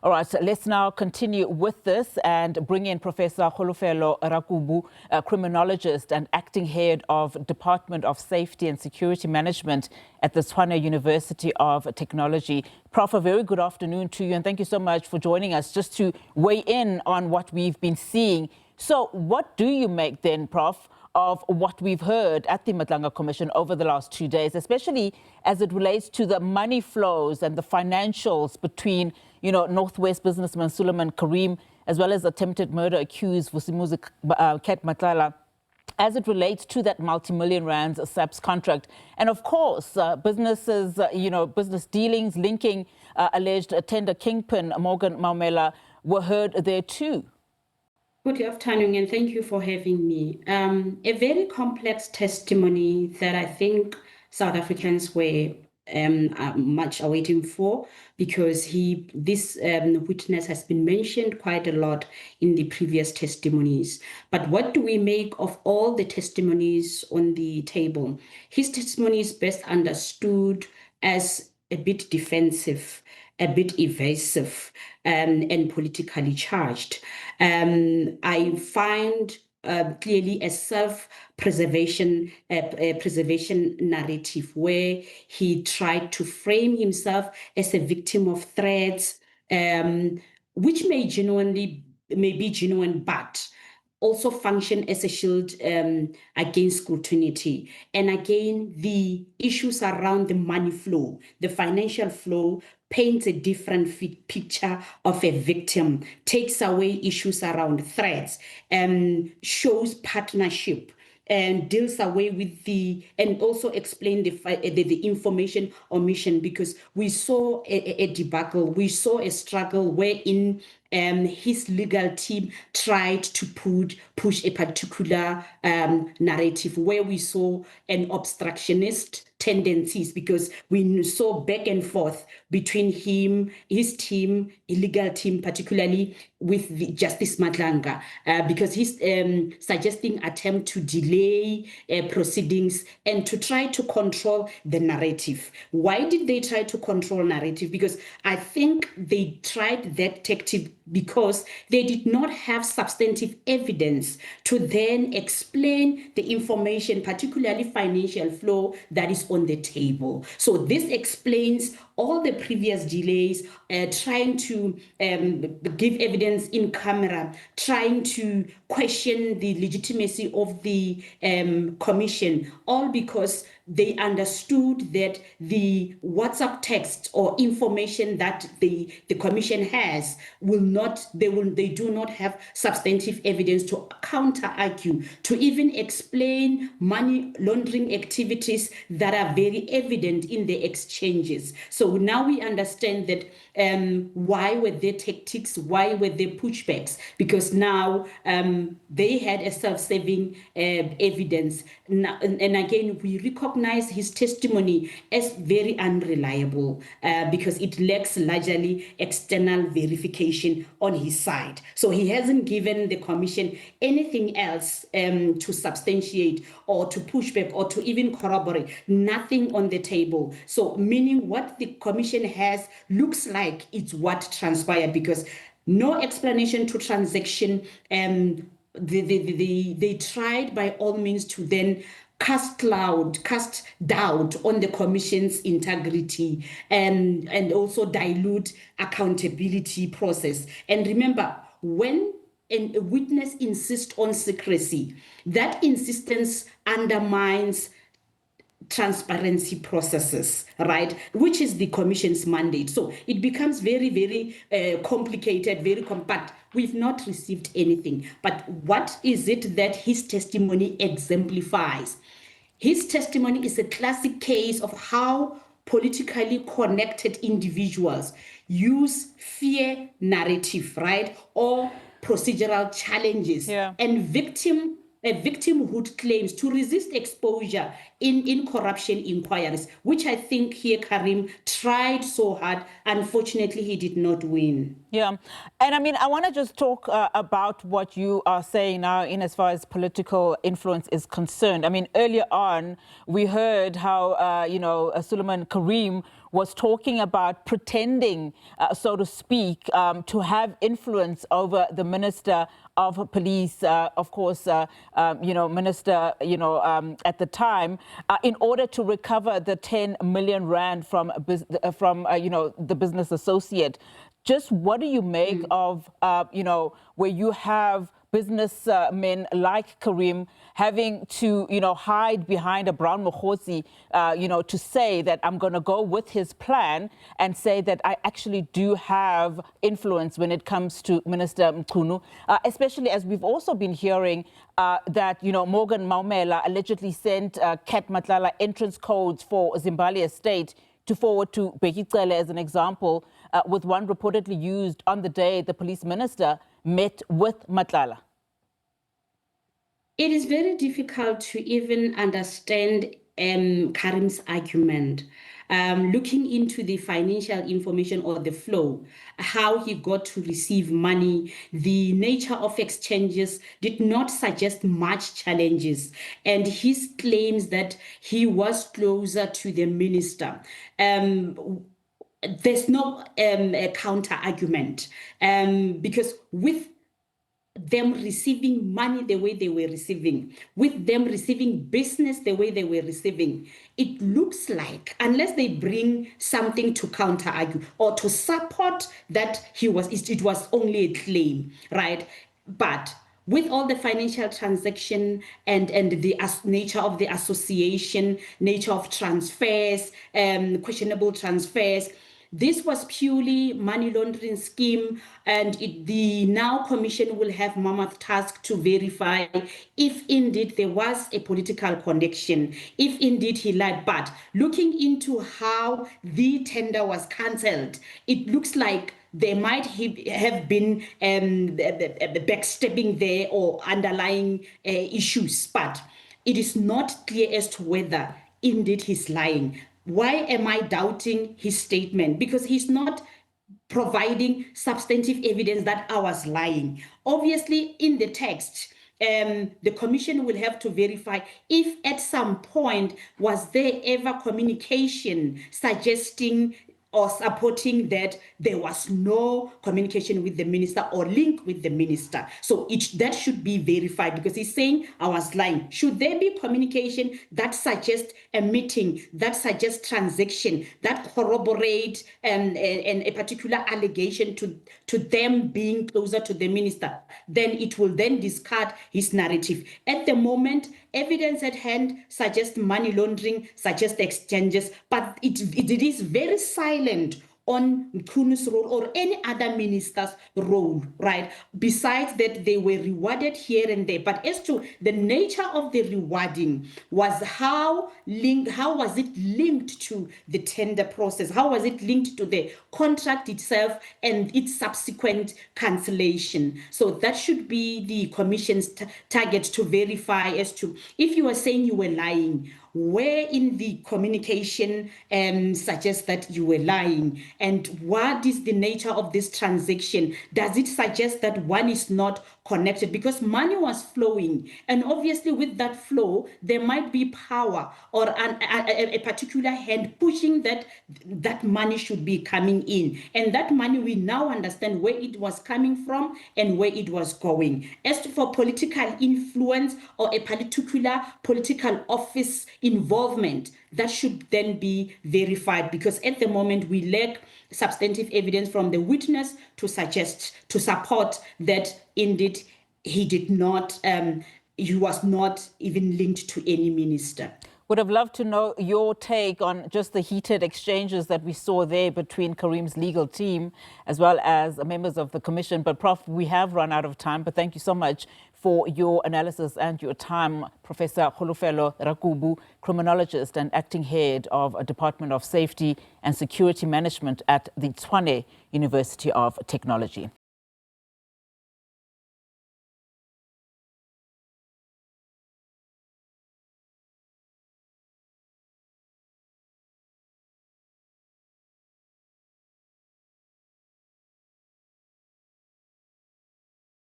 All right, so let's now continue with this and bring in Professor Kholofelo Rakubu, a criminologist and acting head of Department of Safety and Security Management at the Tshwane University of Technology. Prof, a very good afternoon to you, and thank you so much for joining us just to weigh in on what we've been seeing. So what do you make then, Prof, of what we've heard at the Madlanga Commission over the last 2 days, especially as it relates to the money flows and the financials between, Northwest businessman Suliman Carrim, as well as attempted murder accused Vusimuzi Ket Matlala, as it relates to that multi-million rands SABC contract. And of course, businesses, business dealings linking alleged tender kingpin Morgan Maumela were heard there too. Good afternoon, and thank you for having me. A very complex testimony that I think South Africans were much awaiting for, because this witness has been mentioned quite a lot in the previous testimonies. But what do we make of all the testimonies on the table? His testimony is best understood as a bit defensive, a bit evasive, and politically charged. I find clearly a self-preservation preservation narrative where he tried to frame himself as a victim of threats, which may be genuine, but also function as a shield against scrutiny. And again, the issues around the money flow, the financial flow, paints a different picture of a victim, takes away issues around threats, shows partnership, and deals away with and also explain the information omission, because we saw a debacle, we saw a struggle wherein his legal team tried to push a particular narrative where we saw an obstructionist tendencies, because we saw back and forth between him, his team, illegal team, particularly with Justice Madlanga, because he's suggesting attempt to delay proceedings and to try to control the narrative. Why did they try to control narrative? Because I think they tried that tactic because they did not have substantive evidence to then explain the information, particularly financial flow, that is on the table. So this explains all the previous delays, trying to give evidence in camera, trying to question the legitimacy of the commission, all because they understood that the WhatsApp text or information that the commission has they do not have substantive evidence to counter-argue, to even explain money laundering activities that are very evident in the exchanges. So now we understand that why were there tactics, why were there pushbacks? Because now they had a self-serving evidence. Now, and again, we recognize his testimony as very unreliable because it lacks largely external verification on his side. So he hasn't given the commission anything else to substantiate or to push back or to even corroborate. Nothing on the table. So meaning what the commission has looks like it's what transpired, because no explanation to transaction. They tried by all means to then cast doubt on the commission's integrity and also dilute accountability process. And remember, when a witness insists on secrecy, that insistence undermines transparency processes, right, which is the commission's mandate. So it becomes very, very complicated, very compact. We've not received anything. But what is it that his testimony exemplifies? His testimony is a classic case of how politically connected individuals use fear narrative, right, or procedural challenges and victimhood claims to resist exposure in corruption inquiries, which I think here Carrim tried so hard. Unfortunately, he did not win. Yeah. And I mean, I want to just talk about what you are saying now in as far as political influence is concerned. I mean, earlier on, we heard how, Suliman Carrim was talking about pretending, so to speak, to have influence over the Minister of Police, of course, Minister, at the time, in order to recover the 10 million rand from the business associate. Just what do you make of, where you have businessmen like Carrim having to, hide behind a brown mokhosi, to say that I'm going to go with his plan and say that I actually do have influence when it comes to Minister Mchunu, especially as we've also been hearing that, Morgan Maumela allegedly sent Kat Matlala entrance codes for Zimbabwe Estate to forward to Bheki Cele as an example, with one reportedly used on the day the police minister met with Matlala. It is very difficult to even understand Carrim's argument. Looking into the financial information or the flow, how he got to receive money, the nature of exchanges did not suggest much challenges. And his claims that he was closer to the minister. There's no counter argument because with them receiving money the way they were receiving, with them receiving business the way they were receiving, it looks like, unless they bring something to counter argue or to support that it was only a claim, right? But with all the financial transaction and the nature of the association, nature of transfers, questionable transfers, this was purely money laundering scheme, and the now commission will have mammoth task to verify if indeed there was a political connection, if indeed he lied. But looking into how the tender was cancelled, it looks like there might have been backstabbing there or underlying issues, but it is not clear as to whether indeed he's lying. Why am I doubting his statement? Because he's not providing substantive evidence that I was lying. Obviously, in the text, the commission will have to verify if at some point was there ever communication suggesting or supporting that there was no communication with the minister or link with the minister. So that should be verified, because he's saying I was lying. Should there be communication that suggests a meeting, that suggests transaction, that corroborate a particular allegation to them being closer to the minister, then it will then discard his narrative. At the moment, evidence at hand suggests money laundering, suggests exchanges, but it is very silent on Mchunu's role or any other minister's role, right? Besides that, they were rewarded here and there. But as to the nature of the rewarding, was how was it linked to the tender process? How was it linked to the contract itself and its subsequent cancellation? So that should be the commission's target to verify as to, if you are saying you were lying, where in the communication suggests that you were lying, and what is the nature of this transaction? Does it suggest that one is not connected? Because money was flowing, and obviously with that flow, there might be power or a particular hand pushing that money should be coming in. And that money, we now understand where it was coming from and where it was going. As for political influence or a particular political office involvement, that should then be verified, because at the moment we lack substantive evidence from the witness to support that indeed he was not even linked to any minister. Would have loved to know your take on just the heated exchanges that we saw there between Carrim's legal team as well as members of the commission. But Prof, we have run out of time, but thank you so much for your analysis and your time, Professor Kholofelo Rakubu, criminologist and acting head of a Department of Safety and Security Management at the Tshwane University of Technology.